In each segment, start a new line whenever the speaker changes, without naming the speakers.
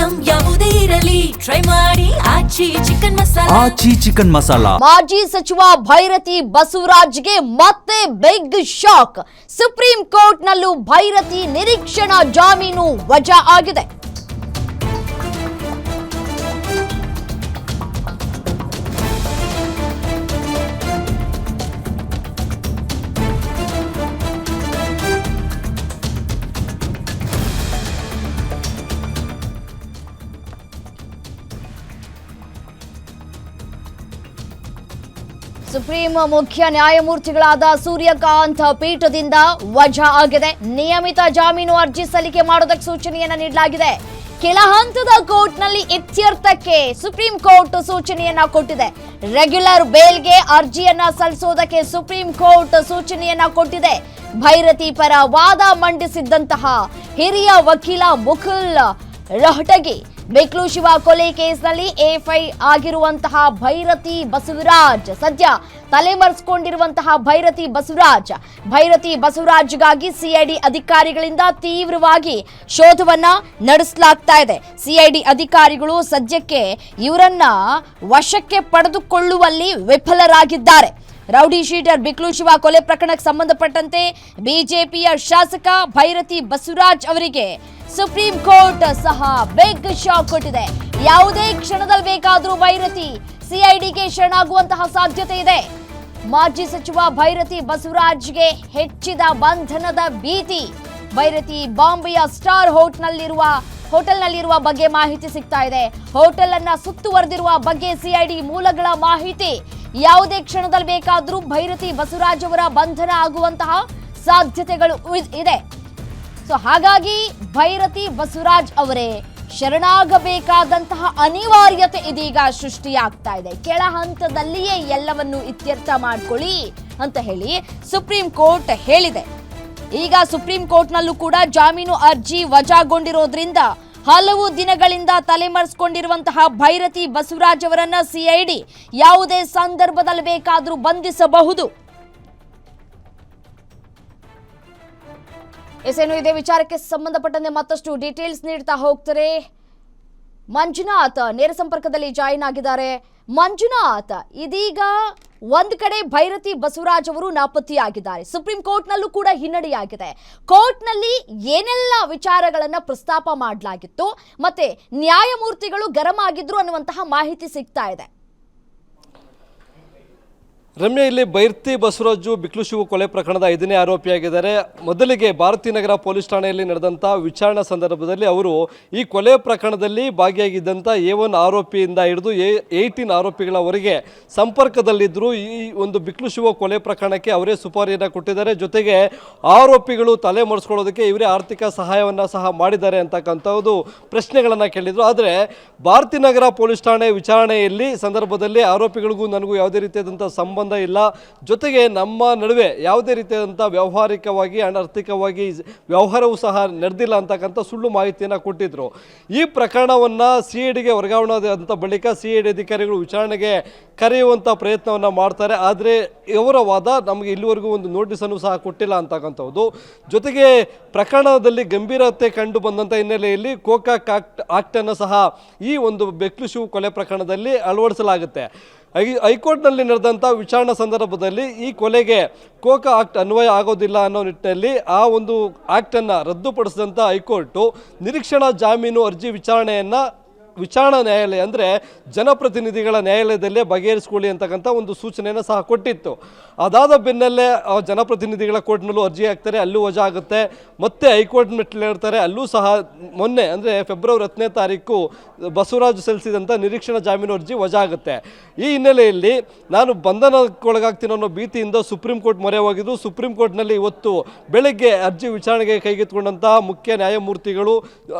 Item ಯಾವುದೇ ಇರಲಿ try ಮಾಡಿ ಆಚಿ ಚಿಕನ್ ಮಸಾಲಾ.
ಮಾಜಿ ಸಚಿವ ಭೈರತಿ ಬಸವರಾಜ್ಗೆ ಮತ್ತೆ ಬಿಗ್ ಶಾಕ್. ಸುಪ್ರೀಂ ಕೋರ್ಟ್ ನಲ್ಲೂ ಭೈರತಿ ನಿರೀಕ್ಷಣಾ ಜಾಮೀನು ವಜಾ ಆಗಿದೆ. ಸುಪ್ರೀಂ ಮುಖ್ಯ ನ್ಯಾಯಮೂರ್ತಿಗಳಾದ ಸೂರ್ಯಕಾಂತ್ ಪೀಠದಿಂದ ವಜಾ ಆಗಿದೆ. ನಿಯಮಿತ ಜಾಮೀನು ಅರ್ಜಿ ಸಲ್ಲಿಕೆ ಮಾಡೋದಕ್ಕೆ ಸೂಚನೆಯನ್ನ ನೀಡಲಾಗಿದೆ. ಕೆಳ ಹಂತದ ಕೋರ್ಟ್ನಲ್ಲಿ ಇತ್ಯರ್ಥಕ್ಕೆ ಸುಪ್ರೀಂ ಕೋರ್ಟ್ ಸೂಚನೆಯನ್ನ ಕೊಟ್ಟಿದೆ. ರೆಗ್ಯುಲರ್ ಬೇಲ್ಗೆ ಅರ್ಜಿಯನ್ನ ಸಲ್ಲಿಸೋದಕ್ಕೆ ಸುಪ್ರೀಂ ಕೋರ್ಟ್ ಸೂಚನೆಯನ್ನ ಕೊಟ್ಟಿದೆ. ಭೈರತಿ ಪರ ವಾದ ಮಂಡಿಸಿದ್ದಂತಹ ಹಿರಿಯ ವಕೀಲ ಮುಕುಲ್ ರಹಟಗಿ ಬಿಕ್ಲು ಶಿವ ಕೊಲೆ ಕೇಸ್ನಲ್ಲಿ ಎಫ್ಐ ಆಗಿರುವಂತಹ ಭೈರತಿ ಬಸವರಾಜ್ ಸದ್ಯ ತಲೆಮರೆಸಿಕೊಂಡಿರುವಂತಹ ಭೈರತಿ ಬಸವರಾಜ್ಗಾಗಿ ಸಿಐಡಿ ಅಧಿಕಾರಿಗಳಿಂದ ತೀವ್ರವಾಗಿ ಶೋಧವನ್ನ ನಡೆಸಲಾಗ್ತಾ ಇದೆ. ಸಿಐಡಿ ಅಧಿಕಾರಿಗಳು ಸದ್ಯಕ್ಕೆ ಇವರನ್ನ ವಶಕ್ಕೆ ಪಡೆದುಕೊಳ್ಳುವಲ್ಲಿ ವಿಫಲರಾಗಿದ್ದಾರೆ. ರೌಡಿ ಶೀಟರ್ ಬಿಕ್ಲು ಶಿವ ಕೊಲೆ ಪ್ರಕರಣಕ್ಕೆ ಸಂಬಂಧಪಟ್ಟಂತೆ ಬಿಜೆಪಿಯ ಶಾಸಕ ಭೈರತಿ ಬಸವರಾಜ್ ಅವರಿಗೆ ಸುಪ್ರೀಂ ಕೋರ್ಟ್ ಸಹ ಬಿಗ್ ಶಾಕ್ ಕೊಟ್ಟಿದೆ. ಯಾವುದೇ ಕ್ಷಣದಲ್ಲಿ ಬೇಕಾದರೂ ಭೈರತಿ ಸಿಐಡಿಗೆ ಶರಣಾಗುವಂತಹ ಸಾಧ್ಯತೆ ಇದೆ. ಮಾಜಿ ಸಚಿವ ಭೈರತಿ ಬಸವರಾಜ್ಗೆ ಹೆಚ್ಚಿದ ಬಂಧನದ ಭೀತಿ. ಭೈರತಿ ಬಾಂಬೆಯ ಸ್ಟಾರ್ ಹೋಟೆಲ್ನಲ್ಲಿರುವ ಬಗ್ಗೆ ಮಾಹಿತಿ ಸಿಗ್ತಾ ಇದೆ. ಹೋಟೆಲ್ ಅನ್ನ ಸುತ್ತುವರೆದಿರುವ ಬಗ್ಗೆ ಸಿಐಡಿ ಮೂಲಗಳ ಮಾಹಿತಿ. ಯಾವುದೇ ಕ್ಷಣದಲ್ಲಿ ಬೇಕಾದರೂ ಭೈರತಿ ಬಸವರಾಜ್ ಅವರ ಬಂಧನ ಆಗುವಂತಹ ಸಾಧ್ಯತೆಗಳು ಇದೆ. ಸೊ ಹಾಗಾಗಿ ಭೈರತಿ ಬಸವರಾಜ್ ಅವರೇ ಶರಣಾಗಬೇಕಾದಂತಹ ಅನಿವಾರ್ಯತೆ ಇದೀಗ ಸೃಷ್ಟಿಯಾಗ್ತಾ ಇದೆ. ಕೆಳ ಹಂತದಲ್ಲಿಯೇ ಎಲ್ಲವನ್ನು ಇತ್ಯರ್ಥ ಮಾಡ್ಕೊಳ್ಳಿ ಅಂತ ಹೇಳಿ ಸುಪ್ರೀಂ ಕೋರ್ಟ್ ಹೇಳಿದೆ. ಈಗ ಸುಪ್ರೀಂ ಕೋರ್ಟ್ನಲ್ಲೂ ಕೂಡ ಜಾಮೀನು ಅರ್ಜಿ ವಜಾಗೊಂಡಿರೋದ್ರಿಂದ ಹಲವು ದಿನಗಳಿಂದ ತಲೆಮರೆಸಿಕೊಂಡಿರುವಂತಹ ಭೈರತಿ ಬಸವರಾಜ್ ಅವರನ್ನ ಸಿಐಡಿ ಯಾವುದೇ ಸಂದರ್ಭದಲ್ಲಿ ಬೇಕಾದರೂ ಬಂಧಿಸಬಹುದು. ಎಸೇನು ಇದೇ ವಿಚಾರಕ್ಕೆ ಸಂಬಂಧಪಟ್ಟಂತೆ ಮತ್ತಷ್ಟು ಡೀಟೇಲ್ಸ್ ನೀಡ್ತಾ ಹೋಗ್ತಾರೆ ಮಂಜುನಾಥ್ ನೇರ ಸಂಪರ್ಕದಲ್ಲಿ ಜಾಯಿನ್ ಆಗಿದ್ದಾರೆ. ಮಂಜುನಾಥ್, ಇದೀಗ ಒಂದ್ ಕಡೆ ಭೈರತಿ ಬಸವರಾಜ್ ಅವರು ನಾಪತ್ತೆಯಾಗಿದ್ದಾರೆ. ಸುಪ್ರೀಂ ಕೋರ್ಟ್ನಲ್ಲೂ ಕೂಡ ಹಿನ್ನಡೆಯಾಗಿದೆ. ಕೋರ್ಟ್ನಲ್ಲಿ ಏನೆಲ್ಲ ವಿಚಾರಗಳನ್ನ ಪ್ರಸ್ತಾಪ ಮಾಡಲಾಗಿತ್ತು, ಮತ್ತೆ ನ್ಯಾಯಮೂರ್ತಿಗಳು ಗರಂ ಆಗಿದ್ರು ಅನ್ನುವಂತಹ ಮಾಹಿತಿ ಸಿಗ್ತಾ ಇದೆ.
ರಮ್ಯ, ಇಲ್ಲಿ ಭೈರತಿ ಬಸವರಾಜು ಬಿಕ್ಲು ಶಿವ ಕೊಲೆ ಪ್ರಕರಣದ 5ನೇ ಆರೋಪಿಯಾಗಿದ್ದಾರೆ. ಮೊದಲಿಗೆ ಭಾರತೀನಗರ ಪೊಲೀಸ್ ಠಾಣೆಯಲ್ಲಿ ನಡೆದಂಥ ವಿಚಾರಣಾ ಸಂದರ್ಭದಲ್ಲಿ ಅವರು ಈ ಕೊಲೆ ಪ್ರಕರಣದಲ್ಲಿ ಭಾಗಿಯಾಗಿದ್ದಂಥ A1 ಆರೋಪಿಯಿಂದ ಹಿಡಿದು 18 ಆರೋಪಿಗಳವರೆಗೆ ಸಂಪರ್ಕದಲ್ಲಿದ್ದರು. ಈ ಒಂದು ಬಿಕ್ಲು ಶಿವ ಕೊಲೆ ಪ್ರಕರಣಕ್ಕೆ ಅವರೇ ಸುಪಾರಿಯನ್ನು ಕೊಟ್ಟಿದ್ದಾರೆ. ಜೊತೆಗೆ ಆರೋಪಿಗಳು ತಲೆ ಮರೆಸ್ಕೊಳ್ಳೋದಕ್ಕೆ ಇವರೇ ಆರ್ಥಿಕ ಸಹಾಯವನ್ನು ಸಹ ಮಾಡಿದ್ದಾರೆ ಅಂತಕ್ಕಂಥದ್ದು ಪ್ರಶ್ನೆಗಳನ್ನು ಕೇಳಿದರು. ಆದರೆ ಭಾರತೀನಗರ ಪೊಲೀಸ್ ಠಾಣೆ ವಿಚಾರಣೆಯಲ್ಲಿ ಸಂದರ್ಭದಲ್ಲಿ ಆರೋಪಿಗಳಿಗೂ ನನಗೂ ಯಾವುದೇ ರೀತಿಯಾದಂಥ ಸಂಬಂಧ ಇಲ್ಲ, ಜೊತೆಗೆ ನಮ್ಮ ನಡುವೆ ಯಾವುದೇ ರೀತಿಯಾದಂಥ ವ್ಯಾವಹಾರಿಕವಾಗಿ ಆರ್ಥಿಕವಾಗಿ ವ್ಯವಹಾರವೂ ಸಹ ನಡೆದಿಲ್ಲ ಅಂತಕ್ಕಂಥ ಸುಳ್ಳು ಮಾಹಿತಿಯನ್ನು ಕೊಟ್ಟಿದ್ದರು. ಈ ಪ್ರಕರಣವನ್ನು ಸಿಐಡಿಗೆ ವರ್ಗಾವಣೆಯಾದಂಥ ಬಳಿಕ ಸಿಐಡಿ ಅಧಿಕಾರಿಗಳು ವಿಚಾರಣೆಗೆ ಕರೆಯುವಂಥ ಪ್ರಯತ್ನವನ್ನು ಮಾಡ್ತಾರೆ. ಆದರೆ ಇವರ ವಾದ ನಮಗೆ ಇಲ್ಲಿವರೆಗೂ ಒಂದು ನೋಟಿಸನ್ನು ಸಹ ಕೊಟ್ಟಿಲ್ಲ ಅಂತಕ್ಕಂಥದ್ದು. ಜೊತೆಗೆ ಪ್ರಕರಣದಲ್ಲಿ ಗಂಭೀರತೆ ಕಂಡು ಬಂದಂಥ ಹಿನ್ನೆಲೆಯಲ್ಲಿ ಕೋಕಾಕ್ ಆಕ್ಟನ್ನು ಸಹ ಈ ಒಂದು ಬಿಕ್ಲು ಶಿವ ಕೊಲೆ ಪ್ರಕರಣದಲ್ಲಿ ಅಳವಡಿಸಲಾಗುತ್ತೆ. ಹೈಕೋರ್ಟ್ನಲ್ಲಿ ನಡೆದಂಥ ವಿಚಾರಣಾ ಸಂದರ್ಭದಲ್ಲಿ ಈ ಕೊಲೆಗೆ ಕೋಕಾ ಆಕ್ಟ್ ಅನ್ವಯ ಆಗೋದಿಲ್ಲ ಅನ್ನೋ ನಿಟ್ಟಿನಲ್ಲಿ ಆ ಒಂದು ಆಕ್ಟನ್ನು ರದ್ದುಪಡಿಸಿದಂಥ ಹೈಕೋರ್ಟು ನಿರೀಕ್ಷಣಾ ಜಾಮೀನು ಅರ್ಜಿ ವಿಚಾರಣಾ ನ್ಯಾಯಾಲಯ ಅಂದರೆ ಜನಪ್ರತಿನಿಧಿಗಳ ನ್ಯಾಯಾಲಯದಲ್ಲೇ ಬಗೆಹರಿಸಿಕೊಳ್ಳಿ ಅಂತಕ್ಕಂಥ ಒಂದು ಸೂಚನೆಯನ್ನು ಸಹ ಕೊಟ್ಟಿತ್ತು. ಅದಾದ ಬೆನ್ನಲ್ಲೇ ಜನಪ್ರತಿನಿಧಿಗಳ ಕೋರ್ಟ್ನಲ್ಲೂ ಅರ್ಜಿ ಹಾಕ್ತಾರೆ, ಅಲ್ಲೂ ವಜಾ ಆಗುತ್ತೆ. ಮತ್ತೆ ಹೈಕೋರ್ಟ್ ಮೆಟ್ಟಿಲೇರ್ತಾರೆ, ಅಲ್ಲೂ ಸಹ ಮೊನ್ನೆ ಅಂದರೆ ಫೆಬ್ರವರಿ 10ನೇ ತಾರೀಕು ಬಸವರಾಜ್ ಸಲ್ಲಿಸಿದಂಥ ನಿರೀಕ್ಷಣಾ ಜಾಮೀನು ಅರ್ಜಿ ವಜಾ ಆಗುತ್ತೆ. ಈ ಹಿನ್ನೆಲೆಯಲ್ಲಿ ನಾನು ಬಂಧನಕ್ಕೊಳಗಾಗ್ತೀನಿ ಅನ್ನೋ ಭೀತಿಯಿಂದ ಸುಪ್ರೀಂ ಕೋರ್ಟ್ ಮೊರೆ ಹೋಗಿದ್ದು. ಸುಪ್ರೀಂ ಕೋರ್ಟ್ನಲ್ಲಿ ಇವತ್ತು ಬೆಳಗ್ಗೆ ಅರ್ಜಿ ವಿಚಾರಣೆಗೆ ಕೈಗೆತ್ತಿಕೊಂಡಂತಹ ಮುಖ್ಯ ನ್ಯಾಯಮೂರ್ತಿಗಳು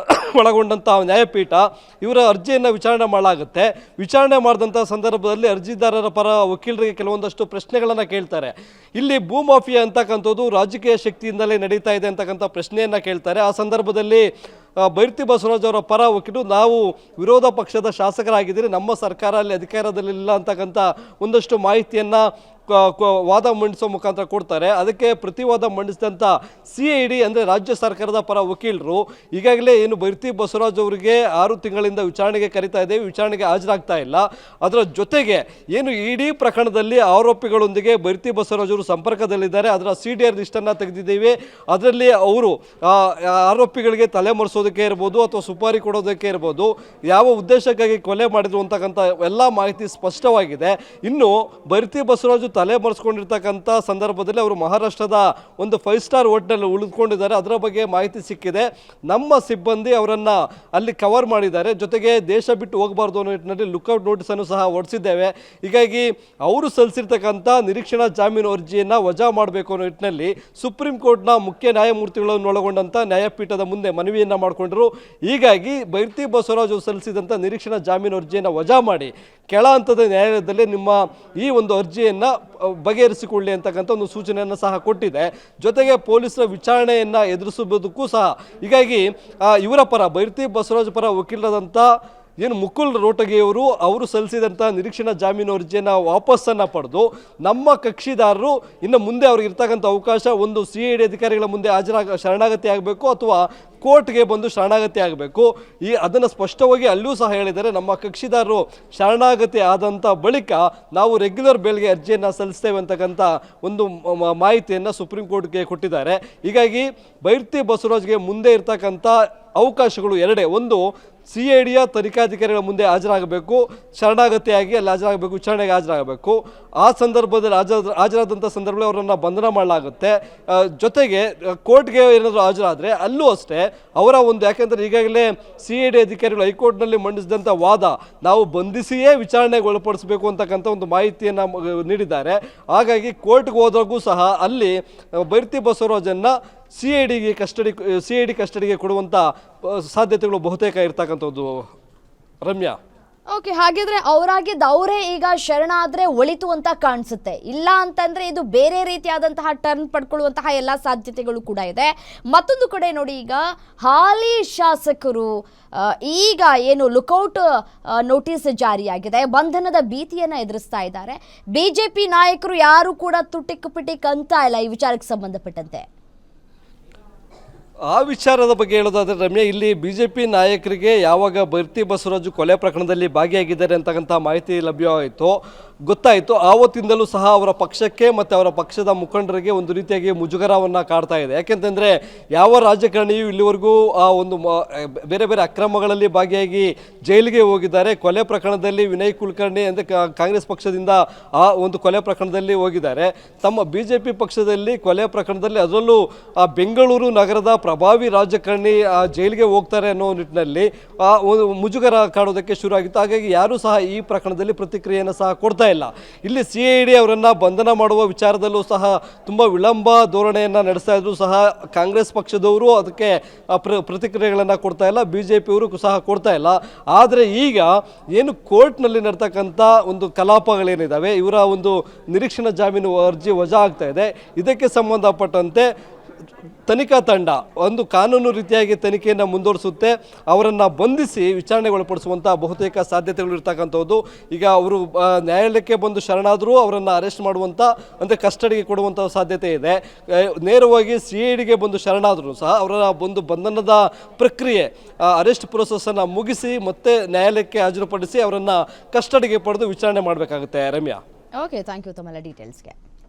ಒಳಗೊಂಡಂತಹ ನ್ಯಾಯಪೀಠ ಇವರ ಅರ್ಜಿಯನ್ನು ವಿಚಾರಣೆ ಮಾಡಲಾಗುತ್ತೆ. ವಿಚಾರಣೆ ಮಾಡಿದಂಥ ಸಂದರ್ಭದಲ್ಲಿ ಅರ್ಜಿದಾರರ ಪರ ವಕೀಲರಿಗೆ ಕೆಲವೊಂದಷ್ಟು ಪ್ರಶ್ನೆಗಳನ್ನು ಕೇಳ್ತಾರೆ. ಇಲ್ಲಿ ಭೂಮಾಫಿಯಾ ಅಂತಕ್ಕಂಥದ್ದು ರಾಜಕೀಯ ಶಕ್ತಿಯಿಂದಲೇ ನಡೀತಾ ಇದೆ ಅಂತಕ್ಕಂಥ ಪ್ರಶ್ನೆಯನ್ನು ಕೇಳ್ತಾರೆ. ಆ ಸಂದರ್ಭದಲ್ಲಿ ಭೈರತಿ ಬಸವರಾಜ್ ಅವರ ಪರ ವಕೀಲರು, ನಾವು ವಿರೋಧ ಪಕ್ಷದ ಶಾಸಕರಾಗಿದ್ದೀರಿ, ನಮ್ಮ ಸರ್ಕಾರ ಅಲ್ಲಿ ಅಧಿಕಾರದಲ್ಲಿಲ್ಲ ಅಂತಕ್ಕಂಥ ಒಂದಷ್ಟು ಮಾಹಿತಿಯನ್ನು ವಾದ ಮಂಡಿಸೋ ಮುಖಾಂತರ ಕೊಡ್ತಾರೆ. ಅದಕ್ಕೆ ಪ್ರತಿವಾದ ಮಂಡಿಸಿದಂಥ CID ಅಂದರೆ ರಾಜ್ಯ ಸರ್ಕಾರದ ಪರ ವಕೀಲರು ಈಗಾಗಲೇ ಏನು ಬೈರ್ತಿ ಬಸವರಾಜ್ ಅವರಿಗೆ 6 ತಿಂಗಳಿಂದ ವಿಚಾರಣೆಗೆ ಕರೀತಾ ಇದ್ದೇವೆ, ವಿಚಾರಣೆಗೆ ಹಾಜರಾಗ್ತಾ ಇಲ್ಲ. ಅದರ ಜೊತೆಗೆ ಏನು ಇಡೀ ಪ್ರಕರಣದಲ್ಲಿ ಆರೋಪಿಗಳೊಂದಿಗೆ ಬೈರ್ತಿ ಬಸವರಾಜ್ ಅವರು ಸಂಪರ್ಕದಲ್ಲಿದ್ದಾರೆ, ಅದರ CDR ಲಿಸ್ಟನ್ನು ತೆಗೆದಿದ್ದೇವೆ. ಅದರಲ್ಲಿ ಅವರು ಆರೋಪಿಗಳಿಗೆ ತಲೆಮರೆಸೋದಕ್ಕೆ ಇರ್ಬೋದು ಅಥವಾ ಸುಪಾರಿ ಕೊಡೋದಕ್ಕೆ ಇರ್ಬೋದು, ಯಾವ ಉದ್ದೇಶಕ್ಕಾಗಿ ಕೊಲೆ ಮಾಡಿದ್ರು ಅಂತಕ್ಕಂಥ ಎಲ್ಲ ಮಾಹಿತಿ ಸ್ಪಷ್ಟವಾಗಿದೆ. ಇನ್ನು ಬೈರ್ತಿ ಬಸವರಾಜು ತಲೆ ಮರೆಸ್ಕೊಂಡಿರ್ತಕ್ಕಂಥ ಸಂದರ್ಭದಲ್ಲಿ ಅವರು ಮಹಾರಾಷ್ಟ್ರದ ಒಂದು 5 ಸ್ಟಾರ್ ಹೋಟೆಲ್ ಉಳಿದುಕೊಂಡಿದ್ದಾರೆ. ಅದರ ಬಗ್ಗೆ ಮಾಹಿತಿ ಸಿಕ್ಕಿದೆ. ನಮ್ಮ ಸಿಬ್ಬಂದಿ ಅವರನ್ನು ಅಲ್ಲಿ ಕವರ್ ಮಾಡಿದ್ದಾರೆ. ಜೊತೆಗೆ ದೇಶ ಬಿಟ್ಟು ಹೋಗಬಾರ್ದು ಅನ್ನೋ ನಿಟ್ಟಿನಲ್ಲಿ ಲುಕ್ಔಟ್ ನೋಟಿಸನ್ನು ಸಹ ಹೊರಡಿಸಿದ್ದೇವೆ. ಹೀಗಾಗಿ ಅವರು ಸಲ್ಲಿಸಿರ್ತಕ್ಕಂಥ ನಿರೀಕ್ಷಣಾ ಜಾಮೀನು ಅರ್ಜಿಯನ್ನು ವಜಾ ಮಾಡಬೇಕು ಅನ್ನೋ ನಿಟ್ಟಿನಲ್ಲಿ ಸುಪ್ರೀಂ ಕೋರ್ಟ್ನ ಮುಖ್ಯ ನ್ಯಾಯಮೂರ್ತಿಗಳನ್ನು ಒಳಗೊಂಡಂಥ ನ್ಯಾಯಪೀಠದ ಮುಂದೆ ಮನವಿಯನ್ನು ಮಾಡಿಕೊಂಡರು. ಹೀಗಾಗಿ ಬೈರ್ತಿ ಬಸವರಾಜು ಸಲ್ಲಿಸಿದಂಥ ನಿರೀಕ್ಷಣಾ ಜಾಮೀನು ಅರ್ಜಿಯನ್ನು ವಜಾ ಮಾಡಿ ಕೆಳ ಹಂತದ ನ್ಯಾಯಾಲಯದಲ್ಲಿ ನಿಮ್ಮ ಈ ಒಂದು ಅರ್ಜಿಯನ್ನು ಬಗೆಹರಿಸಿಕೊಳ್ಳಿ ಅಂತಕ್ಕಂಥ ಒಂದು ಸೂಚನೆಯನ್ನು ಸಹ ಕೊಟ್ಟಿದೆ. ಜೊತೆಗೆ ಪೊಲೀಸರ ವಿಚಾರಣೆಯನ್ನು ಎದುರಿಸುವುದಕ್ಕೂ ಸಹ ಹೀಗಾಗಿ ಇವರ ಪರ ಬೈರ್ತಿ ಬಸವರಾಜ್ ಪರ ವಕೀಲರಾದಂಥ ಏನು ಮುಕುಲ್ ರೋಟಗಿಯವರು ಅವರು ಸಲ್ಲಿಸಿದಂಥ ನಿರೀಕ್ಷಣಾ ಜಾಮೀನು ಅರ್ಜಿಯನ್ನು ವಾಪಸ್ಸನ್ನು ಪಡೆದು ನಮ್ಮ ಕಕ್ಷಿದಾರರು ಇನ್ನು ಮುಂದೆ ಅವ್ರಿಗೆ ಇರ್ತಕ್ಕಂಥ ಅವಕಾಶ ಒಂದು CID ಅಧಿಕಾರಿಗಳ ಮುಂದೆ ಶರಣಾಗತಿ ಆಗಬೇಕು ಅಥವಾ ಕೋರ್ಟ್ಗೆ ಬಂದು ಶರಣಾಗತಿ ಆಗಬೇಕು. ಅದನ್ನು ಸ್ಪಷ್ಟವಾಗಿ ಅಲ್ಲೂ ಸಹ ಹೇಳಿದ್ದಾರೆ. ನಮ್ಮ ಕಕ್ಷಿದಾರರು ಶರಣಾಗತಿ ಆದಂಥ ಬಳಿಕ ನಾವು ರೆಗ್ಯುಲರ್ ಬೇಲ್ಗೆ ಅರ್ಜಿಯನ್ನು ಸಲ್ಲಿಸ್ತೇವೆ ಅಂತಕ್ಕಂಥ ಒಂದು ಮಾಹಿತಿಯನ್ನು ಸುಪ್ರೀಂ ಕೋರ್ಟ್ಗೆ ಕೊಟ್ಟಿದ್ದಾರೆ. ಹೀಗಾಗಿ ಬೈರ್ತಿ ಬಸವರಾಜ್ಗೆ ಮುಂದೆ ಇರ್ತಕ್ಕಂಥ ಅವಕಾಶಗಳು ಎರಡೇ. ಒಂದು CIDಯ ತನಿಖಾಧಿಕಾರಿಗಳ ಮುಂದೆ ಹಾಜರಾಗಬೇಕು, ಶರಣಾಗತಿಯಾಗಿ ಅಲ್ಲಿ ಹಾಜರಾಗಬೇಕು, ವಿಚಾರಣೆಗೆ ಹಾಜರಾಗಬೇಕು. ಆ ಸಂದರ್ಭದಲ್ಲಿ ಹಾಜರಾದಂಥ ಸಂದರ್ಭದಲ್ಲಿ ಅವರನ್ನು ಬಂಧನ ಮಾಡಲಾಗುತ್ತೆ. ಜೊತೆಗೆ ಕೋರ್ಟ್ಗೆ ಏನಾದರೂ ಹಾಜರಾದರೆ ಅಲ್ಲೂ ಅಷ್ಟೇ ಅವರ ಒಂದು, ಯಾಕೆಂದರೆ ಈಗಾಗಲೇ CID ಅಧಿಕಾರಿಗಳು ಹೈಕೋರ್ಟ್ನಲ್ಲಿ ಮಂಡಿಸಿದಂಥ ವಾದ ನಾವು ಬಂಧಿಸಿಯೇ ವಿಚಾರಣೆಗೆ ಒಳಪಡಿಸಬೇಕು ಅಂತಕ್ಕಂಥ ಒಂದು ಮಾಹಿತಿಯನ್ನು ನೀಡಿದ್ದಾರೆ. ಹಾಗಾಗಿ ಕೋರ್ಟ್ಗೆ ಹೋದಾಗೂ ಸಹ ಅಲ್ಲಿ ಬೈರ್ತಿ ಬಸವರಾಜನ್ನು CID ಕಸ್ಟಡಿಗೆ ಕೊಡುವಂಥ ಸಾಧ್ಯತೆಗಳು ಬಹುತೇಕ ಇರ್ತಕ್ಕಂಥದ್ದು. ರಮ್ಯಾ,
ಓಕೆ, ಹಾಗಿದ್ರೆ ಅವರೇ ಈಗ ಶರಣಾದ್ರೆ ಒಳಿತು ಅಂತ ಕಾಣಿಸುತ್ತೆ. ಇಲ್ಲ ಅಂತಂದ್ರೆ ಇದು ಬೇರೆ ರೀತಿಯಾದಂತಹ ಟರ್ನ್ ಪಡ್ಕೊಳ್ಳುವಂತಹ ಎಲ್ಲ ಸಾಧ್ಯತೆಗಳು ಕೂಡ ಇದೆ. ಮತ್ತೊಂದು ಕಡೆ ನೋಡಿ, ಈಗ ಹಾಲಿ ಶಾಸಕರು ಈಗ ಏನು ಲುಕೌಟ್ ನೋಟಿಸ್ ಜಾರಿಯಾಗಿದೆ, ಬಂಧನದ ಭೀತಿಯನ್ನ ಎದುರಿಸ್ತಾ ಇದ್ದಾರೆ. BJP ನಾಯಕರು ಯಾರು ಕೂಡ ತುಟಿಕ್ ಪಿಟಿಕ್ ಅಂತ ಇಲ್ಲ ಈ ವಿಚಾರಕ್ಕೆ ಸಂಬಂಧಪಟ್ಟಂತೆ.
ಆ ವಿಚಾರದ ಬಗ್ಗೆ ಹೇಳೋದಾದರೆ ರಮ್ಯಾ, ಇಲ್ಲಿ BJP ನಾಯಕರಿಗೆ ಯಾವಾಗ ಬೈರ್ತಿ ಬಸವರಾಜು ಕೊಲೆ ಪ್ರಕರಣದಲ್ಲಿ ಭಾಗಿಯಾಗಿದ್ದಾರೆ ಅಂತಕ್ಕಂಥ ಮಾಹಿತಿ ಲಭ್ಯವಾಯಿತು, ಗೊತ್ತಾಯಿತು, ಆವತ್ತಿಂದಲೂ ಸಹ ಅವರ ಪಕ್ಷಕ್ಕೆ ಮತ್ತು ಅವರ ಪಕ್ಷದ ಮುಖಂಡರಿಗೆ ಒಂದು ರೀತಿಯಾಗಿ ಮುಜುಗರವನ್ನು ಕಾಡ್ತಾ ಇದೆ. ಯಾಕೆಂತಂದರೆ ಯಾವ ರಾಜಕಾರಣಿಯೂ ಇಲ್ಲಿವರೆಗೂ ಆ ಒಂದು ಬೇರೆ ಬೇರೆ ಅಕ್ರಮಗಳಲ್ಲಿ ಭಾಗಿಯಾಗಿ ಜೈಲಿಗೆ ಹೋಗಿದ್ದಾರೆ. ಕೊಲೆ ಪ್ರಕರಣದಲ್ಲಿ ವಿನಯ್ ಕುಲಕರ್ಣಿ ಅಂದರೆ ಕಾಂಗ್ರೆಸ್ ಪಕ್ಷದಿಂದ ಆ ಒಂದು ಕೊಲೆ ಪ್ರಕರಣದಲ್ಲಿ ಹೋಗಿದ್ದಾರೆ. ತಮ್ಮ BJP ಪಕ್ಷದಲ್ಲಿ ಕೊಲೆ ಪ್ರಕರಣದಲ್ಲಿ, ಅದರಲ್ಲೂ ಆ ಬೆಂಗಳೂರು ನಗರದ ಪ್ರಭಾವಿ ರಾಜಕಾರಣಿ ಜೈಲಿಗೆ ಹೋಗ್ತಾರೆ ಅನ್ನೋ ನಿಟ್ಟಿನಲ್ಲಿ ಒಂದು ಮುಜುಗರ ಕಾಡೋದಕ್ಕೆ ಶುರು ಆಗಿತ್ತು. ಹಾಗಾಗಿ ಯಾರೂ ಸಹ ಈ ಪ್ರಕರಣದಲ್ಲಿ ಪ್ರತಿಕ್ರಿಯೆಯನ್ನು ಸಹ ಕೊಡ್ತಾ ಇಲ್ಲ. ಇಲ್ಲಿ CID ಅವರನ್ನು ಬಂಧನ ಮಾಡುವ ವಿಚಾರದಲ್ಲೂ ಸಹ ತುಂಬ ವಿಳಂಬ ಧೋರಣೆಯನ್ನು ನಡೆಸ್ತಾ ಇದ್ರು ಸಹ ಕಾಂಗ್ರೆಸ್ ಪಕ್ಷದವರು ಅದಕ್ಕೆ ಪ್ರತಿಕ್ರಿಯೆಗಳನ್ನು ಕೊಡ್ತಾ ಇಲ್ಲ, BJPಯವರು ಸಹ ಕೊಡ್ತಾ ಇಲ್ಲ. ಆದರೆ ಈಗ ಏನು ಕೋರ್ಟ್ನಲ್ಲಿ ನಡ್ತಕ್ಕಂಥ ಒಂದು ಕಲಾಪಗಳೇನಿದ್ದಾವೆ, ಇವರ ಒಂದು ನಿರೀಕ್ಷಣಾ ಜಾಮೀನು ಅರ್ಜಿ ವಜಾ ಆಗ್ತಾ ಇದೆ. ಇದಕ್ಕೆ ಸಂಬಂಧಪಟ್ಟಂತೆ ತನಿಖಾ ತಂಡ ಒಂದು ಕಾನೂನು ರೀತಿಯಾಗಿ ತನಿಖೆಯನ್ನು ಮುಂದುವರಿಸುತ್ತೆ. ಅವರನ್ನು ಬಂಧಿಸಿ ವಿಚಾರಣೆಗೆ ಒಳಪಡಿಸುವಂಥ ಬಹುತೇಕ ಸಾಧ್ಯತೆಗಳು ಇರ್ತಕ್ಕಂಥದ್ದು. ಈಗ ಅವರು ನ್ಯಾಯಾಲಯಕ್ಕೆ ಬಂದು ಶರಣಾದರೂ ಅವರನ್ನು ಅರೆಸ್ಟ್ ಮಾಡುವಂಥ ಅಂದರೆ ಕಸ್ಟಡಿಗೆ ಕೊಡುವಂಥ ಸಾಧ್ಯತೆ ಇದೆ. ನೇರವಾಗಿ CIDಗೆ ಬಂದು ಶರಣಾದರೂ ಸಹ ಅವರ ಒಂದು ಬಂಧನದ ಪ್ರಕ್ರಿಯೆ, ಅರೆಸ್ಟ್ ಪ್ರೊಸೆಸನ್ನು ಮುಗಿಸಿ ಮತ್ತೆ ನ್ಯಾಯಾಲಯಕ್ಕೆ ಹಾಜರುಪಡಿಸಿ ಅವರನ್ನು ಕಸ್ಟಡಿಗೆ ಪಡೆದು ವಿಚಾರಣೆ ಮಾಡಬೇಕಾಗುತ್ತೆ. ರಮ್ಯಾ,
ಓಕೆ, ಥ್ಯಾಂಕ್ ಯು ತಮ್ಮೆಲ್ಲ ಡೀಟೇಲ್ಸ್ಗೆ.